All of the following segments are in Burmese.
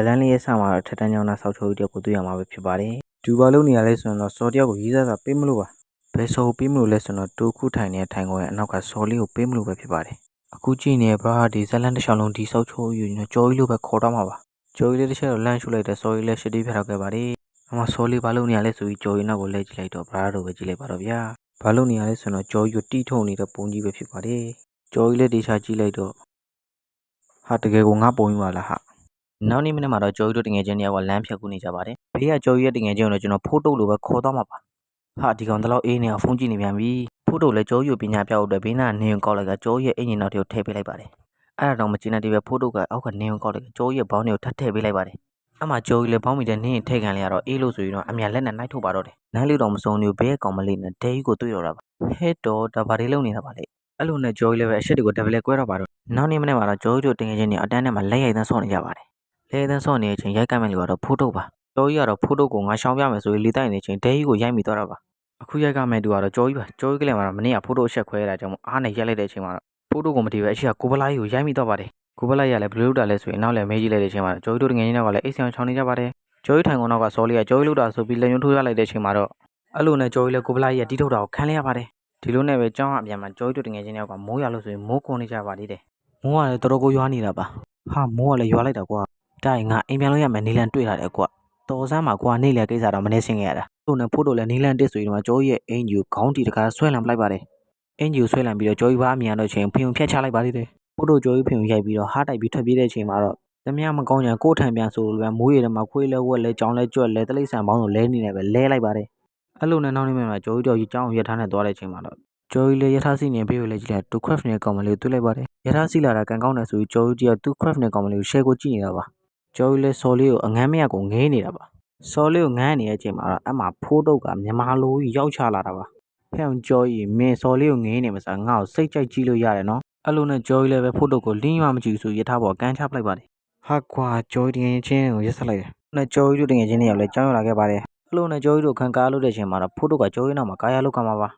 လန်လေးရဲ့ဆောင်းမှာထက်တန်းကြောင်းသားဆောက်ချိုးတယောက်ကိုတွေ့ရမှာပဲဖြစ်ပါတယ်။ဒူပါလုံးနေရာလဲဆိုရင်တော့စော်တယောက်ကိုရေးစားပေးမလို့ပါ။ဘယ်စော်ပေးမလို့လဲဆိုတော့တိုးခုထိုင်နေတဲ့ထိုင်ကုန်ရဲ့အနောက်ကစော်လေးကိုပေးမလို့ပဲဖြစ်ပါတယ်။အခုကြည့်နေဘရာဒီဇလန်တစ်ချောင်းလုံးဒီဆောက်ချိုးယူနေကြော်ကြီးလိုပဲခေါ်တော့မှာပါ။ကြော်ကြီးလေးတစ်ချက်တော့လမ်းရှုလိုက်တဲ့စော်ကြီးလေးရှစ်တီးဖျက်တော့ခဲ့ပါတယ်။အမစော်လေးဘာလို့နေရာလဲဆိုပြီးကြော်ကြီးနောက်ကိုလဲကြည့်လိုက်တော့ဘရာတို့ပဲကြည့်လိုက်ပါတော့ဗျာ။ဘာလို့နေရာလဲဆိုတော့ကြော်ကြီးကိုတီးထုံနေတဲ့ပုံကြီးပဲဖြစ်ပါတယ်။ကြော်ကြီးလေးတေချာကြည့်လိုက်တော့ဟာတကယ်ကိုငါပုံယူပါလားဟာ။နောက်နေ့မနေ့မှာတော့ကျော်ကြီးတို့တငယ်ချင်းတယောက်ကလမ်းဖြတ်ကူးနေကြပါတယ်။ဖေးကကျော်ကြီးရဲ့တငယ်ချင်းကိုကျွန်တော်ဖိုးတုတ်လိုပဲခေါ်တော့မှာပါ။ဟာဒီကောင်တလောက်အေးနေအောင်ဖုန်းကြည့်နေပြန်ပြီ။ဖိုးတုတ်လည်းကျော်ကြီးကိုပညာပြဖို့အတွက်ဘေးနားနေုံကောက်လိုက်ကကျော်ကြီးရဲ့အင်ဂျင်နောက်တွေကိုထည့်ပေးလိုက်ပါတယ်။အဲ့ဒါတော့မကျင်တဲ့ဒီပဲဖိုးတုတ်ကအောက်ကနေုံကောက်လိုက်ကကျော်ကြီးရဲ့ဘောင်းတွေကိုထပ်ထည့်ပေးလိုက်ပါတယ်။အမှကျော်ကြီးလည်းဘောင်းမီတဲ့နင်းထည့်ခံလိုက်ရတော့အေးလို့ဆိုပြီးတော့အမြလက်နဲ့နှိုက်ထုတ်ပါတော့တယ်။နိုင်လို့တော့မစုံဘူးဘဲကောင်မလေးနဲ့ဒဲကြီးကိုတွေ့တော့တာပါ။ဟဲ့တော့ဒါဘာတွေလုပ်နေတာပါလဲ။အဲ့လိုနဲ့ကျော်ကြီးလည်းပဲအရှက်တွေကိုဒဗလဲကွဲတော့ပါတော့။နောက်နေ့မနေ့မှာတော့ကျော်ကြီးတို့တငယ်ချင်းတွေအတန်းထဲမှာလက်ရိုက်သန်းဆော့နေကြပါတယ်။လဲသန်းဆော့နေတဲ့အချိန်ရိုက်ကမ်းမဲ့လူကတော့ဖိုးတုတ်ပါကျော်ကြီးကတော့ဖိုးတုတ်ကိုငါရှောင်ပြမယ်ဆိုပြီးလေတိုက်နေတဲ့အချိန်ဒဲကြီးကိုရိုက်မိသွားတာပါအခုရိုက်ကမဲ့သူကတော့ကျော်ကြီးပါကျော်ကြီးကလည်းမှာမနေ့ကဖိုးတုတ်အဆက်ခွဲရတာကြောင့်အားနဲ့ရိုက်လိုက်တဲ့အချိန်မှာတော့ဖိုးတုတ်ကိုမတည်ပဲအရှိကကိုဗလာကြီးကိုရိုက်မိသွားပါတယ်ကိုဗလာကြီးကလည်းဘလူးတာလဲဆိုရင်နောက်လည်းမဲကြီးလိုက်တဲ့အချိန်မှာကျော်ကြီးတို့ငယ်ချင်းတွေကလည်းအိတ်ဆောင်ချောင်းနေကြပါတယ်ကျော်ကြီးထိုင်ကုန်တော့ကစော်လေးကကျော်ကြီးလို့တာဆိုပြီးလက်ညှိုးထိုးရလိုက်တဲ့အချိန်မှာတော့အဲ့လိုနဲ့ကျော်ကြီးလည်းကိုဗလာကြီးကတီးထုတ်တာကိုခံလိုက်ရပါတယ်ဒီလိုနဲ့ပဲကျောင်းအပြန်မှာကျော်ကြီးတို့ငယ်ချင်းတွေကမိုးရလို့ဆိုရင်မိုးခွန်နေကြပါသေးတယ်မိုးကလည်းတော်တော်ကိုရွာနေတာပါဟာမိုးကလည်းရွာလိုက်တာကွာတိုင်းငါအိမ်ပြန်လို့ရမယ်နေလန်တွေ့လာတယ်ကွာတော်စမ်းမှာကွာနေလေကိစ္စတော့မနေစင်ခဲ့ရတာသူ့နဲ့ဖိုးတို့လည်းနေလန်တစ်ဆိုပြီးတော့ကျော်ကြီးရဲ့အင်ဂျီကိုခေါင်းတီတကားဆွဲလန်ပလိုက်ပါတယ်အင်ဂျီကိုဆွဲလန်ပြီးတော့ကျော်ကြီးဘာအမြန်တော့ချိန်ဖင်ုံဖြတ်ချလိုက်ပါသေးတယ်ဖိုးတို့ကျော်ကြီးဖင်ုံရိုက်ပြီးတော့ဟားတိုက်ပြီးထွက်ပြေးတဲ့အချိန်မှာတော့တမမကောင်းကြံကိုထံပြန်ဆိုလိုပဲမိုးရည်ထဲမှာခွေးလဲဝက်လဲကြောင်လဲကြွက်လဲတလိမ့်ဆန်ပေါင်းဆိုလဲနေနေပဲလဲလိုက်ပါတယ်အဲ့လိုနဲ့နောက်နေ့မှာကျော်ကြီးတော့ကြောင်းရထားနဲ့သွားတဲ့အချိန်မှာတော့ကျော်ကြီးလည်းရထားစီနေပြေးကိုလဲကြည့်လိုက်တူခရက်နဲ့ကောင်မလေးကိုတွေ့လိုက်ပါတယ်ရထားစီလာတာကန်ကောင်းတယ်ဆိုပြီးကျော်ကြီးကတူခရက်နဲ့ကောင်မလေးကိုရှယ်ကိုကြည့်နေတာပါကျော်ကြီးလည်းစော်လေးကိုအငမ်းမရကိုငဲနေတာပါစော်လေးကိုငမ်းနေတဲ့အချိန်မှာတော့အမှဖိုးတုတ်ကမြန်မာလိုကြီးရောက်ချလာတာပါဖျောင်းကျော်ကြီးမင်းစော်လေးကိုငဲနေမှာစားငါ့ကိုစိတ်ကြိုက်ကြည့်လို့ရတယ်နော်အဲ့လိုနဲ့ကျော်ကြီးလည်းပဲဖိုးတုတ်ကိုလင်းရွာမကြည့်ဆိုရထားပေါ်ကန်ချပလိုက်ပါတယ်ဟာကွာကျော်ကြီးတငယ်ချင်းကိုရက်ဆက်လိုက်တယ်နဲ့ကျော်ကြီးတို့တငယ်ချင်းတွေရောက်လဲကြောင်းရောက်လာခဲ့ပါတယ်အဲ့လိုနဲ့ကျော်ကြီးတို့ခံကားလို့တဲ့အချိန်မှာတော့ဖိုးတုတ်ကကျော်ကြီးနောက်မှာကာယလုကမှာပါ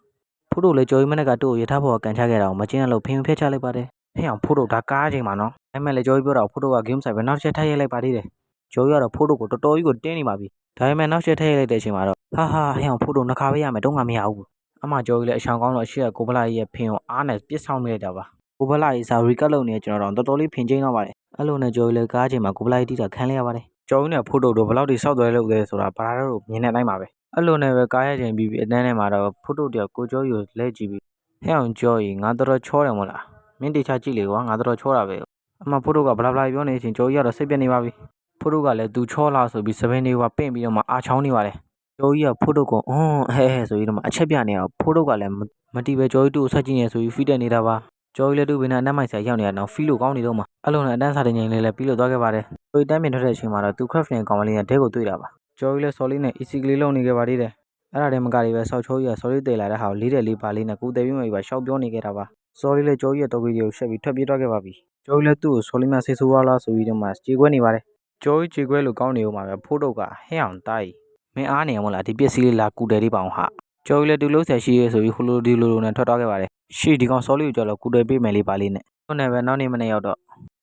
ဖိုးတုတ်လည်းကျော်ကြီးမနေ့ကတို့ရထားပေါ်ကန်ချခဲ့တာကိုမကျင်းလို့ဖင်ဖျက်ချလိုက်ပါတယ်ဖျောင်းဖိုးတုတ်ဒါကားချိန်မှာနော်အဲ့မဲ့လေကျော်ကြီးပြောတာဖိုးတုတ်ကဂိမ်းဆိုင်ပဲနောက်တစ်ချက်ထပ်ရိုက်လိုက်ပါသေးတယ်ကျော်ကြီးကတော့ဖိုးတုတ်ကိုတော်တော်ကြီးကိုတင်းနေပါပြီဒါပေမဲ့နောက်ချက်ထည့်ရိုက်လိုက်တဲ့အချိန်မှာတော့ဟာဟဲ့ဖိုးတုတ်နှခါပေးရမယ်တော့ငါမရဘူးအမကျော်ကြီးလည်းအရှောင်ကောင်းတော့အရှိကကိုဗလာကြီးရဲ့ဖင်ကိုအားနဲ့ပစ်ဆောင်မိလိုက်တာပါကိုဗလာကြီးစာရီကတ်လုပ်နေကျွန်တော်တော့တော်တော်လေးဖင်ချင်းတော့ပါတယ်အဲ့လိုနဲ့ကျော်ကြီးလည်းကားချိန်မှာကိုဗလာကြီးတီးတာခံလိုက်ရပါတယ်ကျော်ကြီးနဲ့ဖိုးတုတ်တို့ဘယ်လောက်ထိစောက်သွဲလုပ်လဲဆိုတာဘာသာတို့မြင်တဲ့အတိုင်းပါပဲအဲ့လိုနဲ့ပဲကားရချိန်ပြီးအတန်းထဲမှာတော့ဖိုးတုတ်တယောက်ကိုကျော်ကြီးကိုလဲကြည့်ပြီးဟဲ့အောင်ကျော်ကြီးငါတော်တော်ချောတယ်မို့လားမင်းတေချာကြည့်လေကွာငါတော်တော်ချောတာပဲအမဖိုးတုတ်ကဘလာပြောနေချင်းကျော်ကြီးကတော့စိတ်ပြက်နေပါပြီဖိုးတုတ်ကလည်းသူချောလာဆိုပြီးစပင်းတွေကပင့်ပြီးတော့မှအာချောင်းနေပါတယ်ကျော်ကြီးကဖိုးတုတ်ကိုဟဲဆိုပြီးတော့မှအချက်ပြနေတော့ဖိုးတုတ်ကလည်းမတီးပဲကျော်ကြီးတို့ဆက်ကြည့်နေဆိုပြီးဖီးတက်နေတာပါကျော်ကြီးလည်းသူ့ဘေးနဲ့အနက်မိုက်ဆရာရောက်နေတာတော့ဖီးလို့ကောင်းနေတော့မှအဲ့လိုနဲ့အတန်းစားတဲ့ငိန်လေးလည်းပြီးလို့သွားခဲ့ပါတယ်ကျော်ကြီးတန်းပြင်ထွက်တဲ့အချိန်မှာတော့သူခရက်ဖင်ကောင်မလေးနဲ့ဒဲကိုတွေ့တာပါကျော်ကြီးလည်းစော်လေးနဲ့ easy ကလေးလုံးနေခဲ့ပါသေးတယ်အဲ့ဒါတည်းမကလေးပဲဆောက်ချိုးကြီးကစော်လေးတည်လာတဲ့ဟာကိုလေးတယ်လေးပါလေးနဲ့ကိုယ်တည်ပြီးမှပဲရှောက်ပြောနေခဲ့တာပါစော်လေးလည်းကျော်ကြီးရဲ့တော်ကြီးတွေကိုရှက်ပြီးထွက်ပြေးသွားခဲ့ပါပြီကျော်ကြီးလည်းသူ့ကိုစော်လေးများဆေးဆိုးသွားလားဆိုပြီးတော့မှကြေခွဲနေပါတယ်ကျော်ကြီးကြေခွဲလို့ကောင်းနေဦးမှာပဲဖိုးတုတ်ကဟဲ့အောင်တိုင်းမင်းအားနေရမလားဒီပစ္စည်းလေးလာကူတယ်လေးပါအောင်ဟာကျော်ကြီးလည်းသူလုံးဆက်ရှိရဲဆိုပြီးဟိုလိုဒီလိုလိုနဲ့ထွက်သွားခဲ့ပါတယ်ရှေ့ဒီကောင်စော်လေးကိုကြောက်လို့ကူတယ်ပေးမယ်လေးပါလေးနဲ့ဟုတ်နေပဲနောက်နေ့မနေ့ရောက်တော့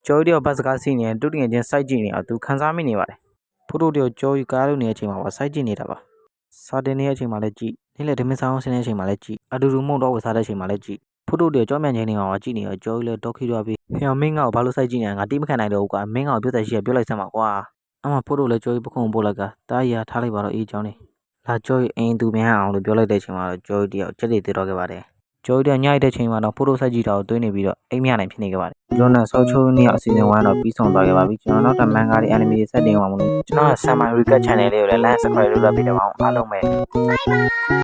ကျော်ကြီးတို့ဘတ်စကားစီးနေတူတငယ်ချင်းစိုက်ကြည့်နေအောင်သူခန်းစားမိနေပါတယ်ဖိုးတုတ်တို့ကျော်ကြီးကားလို့နေတဲ့အချိန်မှာပါစိုက်ကြည့်နေတာပါစာတင်နေတဲ့အချိန်မှာလည်းကြည့်နေ့လေဓမင်းဆောင်ဆင်းနေတဲ့အချိန်မှာလည်းကြည့်အတူတူမှုန့်တော့ဝစားတဲ့အချိန်မှာလည်းကြည့်ဖိုးတုတ်တို့ကြောမြန်ချင်းနေမှာကြည့်နေတော့ကျော်ကြီးလည်းဒေါက်ခီတော့ပြီးဟဲ့မင်းငါ့ကိုဘာလို့စိုက်ကြည့်နေလဲငါတိမခံနိုင်တော့ဘူးကွာမင်းငါ့ကိုပြောတဲ့ရှိရပြောလိုက်စမ်းပါကွာအမဖိုးတုတ်လည်းကျော်ကြီးပခုံးပို့လိုက်ကတားရီထားလိုက်ပါတော့အေးချောင်းနေလာကျော်ကြီးအင်းသူမြန်အောင်လို့ပြောလိုက်တဲ့အချိန်မှာတော့ကျော်ကြီးတယောက်ချက်တွေတည်တော့ခဲ့ပါတယ်ကျော်ကြီးညိုက်တဲ့ချိန်မှာတော့ဖိုးတုတ်စိုက်ကြည့်တာကိုတွေးနေပြီးတော့အိမ်မရနိုင်ဖြစ်နေခဲ့ပါတယ်ကျွန်တော်နဲ့ဆောက်ချိုးနေအစီအစဉ်ဝိုင်းတော့ပြီးဆုံးသွားခဲ့ပါပြီကျွန်တော်နောက်ထပ်မန်ဂါတွေ anime တွေစတင်အောင်မလို့ကျွန်တော်က Samurai Recap Channel လေးကိုလည်း like subscribe လုပ်ပေးတယ်ပါအောင်အားလုံးပဲ